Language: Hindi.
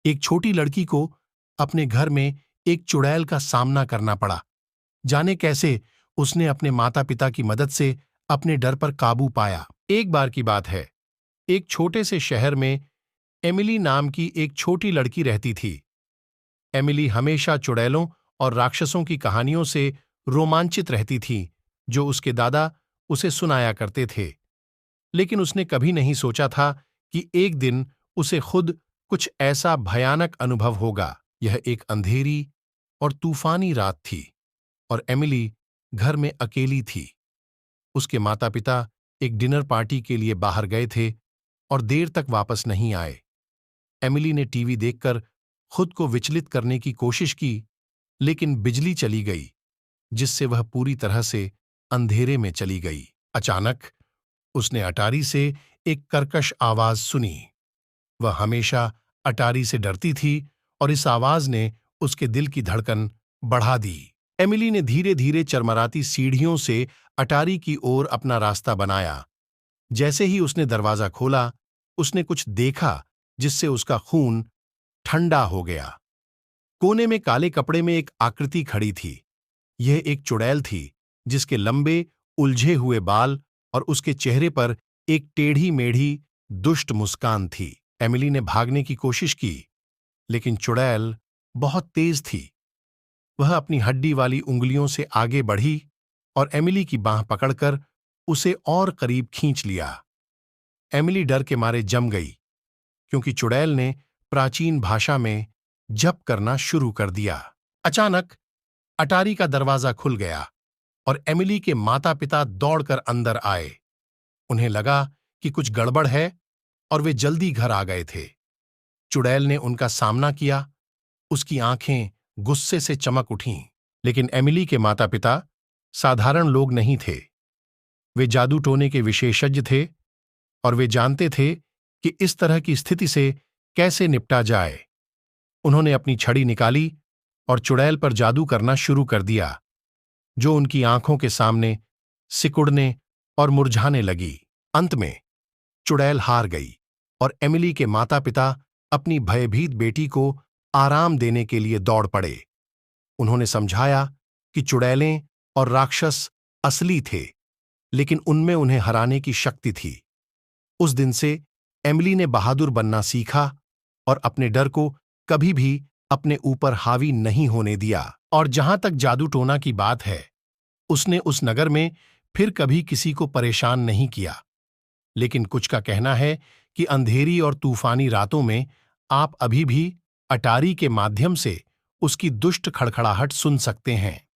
एक छोटी लड़की को अपने घर में एक चुड़ैल का सामना करना पड़ा। जाने कैसे उसने अपने माता पिता की मदद से अपने डर पर काबू पाया। एक बार की बात है, एक छोटे से शहर में एमिली नाम की एक छोटी लड़की रहती थी। एमिली हमेशा चुड़ैलों और राक्षसों की कहानियों से रोमांचित रहती थी जो उसके दादा उसे सुनाया करते थे। लेकिन उसने कभी नहीं सोचा था कि एक दिन उसे खुद कुछ ऐसा भयानक अनुभव होगा। यह एक अंधेरी और तूफानी रात थी और एमिली घर में अकेली थी। उसके माता पिता एक डिनर पार्टी के लिए बाहर गए थे और देर तक वापस नहीं आए। एमिली ने टीवी देखकर खुद को विचलित करने की कोशिश की, लेकिन बिजली चली गई, जिससे वह पूरी तरह से अंधेरे में चली गई। अचानक उसने अटारी से एक कर्कश आवाज सुनी। वह हमेशा अटारी से डरती थी और इस आवाज ने उसके दिल की धड़कन बढ़ा दी। एमिली ने धीरे धीरे चरमराती सीढ़ियों से अटारी की ओर अपना रास्ता बनाया। जैसे ही उसने दरवाजा खोला, उसने कुछ देखा जिससे उसका खून ठंडा हो गया। कोने में काले कपड़े में एक आकृति खड़ी थी। यह एक चुड़ैल थी जिसके लंबे उलझे हुए बाल और उसके चेहरे पर एक टेढ़ी मेढ़ी दुष्ट मुस्कान थी। एमिली ने भागने की कोशिश की, लेकिन चुड़ैल बहुत तेज थी। वह अपनी हड्डी वाली उंगलियों से आगे बढ़ी और एमिली की बांह पकड़कर उसे और करीब खींच लिया। एमिली डर के मारे जम गई, क्योंकि चुड़ैल ने प्राचीन भाषा में जप करना शुरू कर दिया। अचानक अटारी का दरवाजा खुल गया और एमिली के माता पिता दौड़कर अंदर आए। उन्हें लगा कि कुछ गड़बड़ है और वे जल्दी घर आ गए थे। चुड़ैल ने उनका सामना किया। उसकी आंखें गुस्से से चमक उठीं, लेकिन एमिली के माता पिता साधारण लोग नहीं थे। वे जादू टोने के विशेषज्ञ थे और वे जानते थे कि इस तरह की स्थिति से कैसे निपटा जाए। उन्होंने अपनी छड़ी निकाली और चुड़ैल पर जादू करना शुरू कर दिया, जो उनकी आंखों के सामने सिकुड़ने और मुरझाने लगी। अंत में चुड़ैल हार गई और एमिली के माता पिता अपनी भयभीत बेटी को आराम देने के लिए दौड़ पड़े। उन्होंने समझाया कि चुड़ैलें और राक्षस असली थे, लेकिन उनमें उन्हें हराने की शक्ति थी। उस दिन से एमिली ने बहादुर बनना सीखा और अपने डर को कभी भी अपने ऊपर हावी नहीं होने दिया। और जहां तक जादू टोना की बात है, उसने उस नगर में फिर कभी किसी को परेशान नहीं किया। लेकिन कुछ का कहना है कि अंधेरी और तूफानी रातों में आप अभी भी अटारी के माध्यम से उसकी दुष्ट खड़खड़ाहट सुन सकते हैं।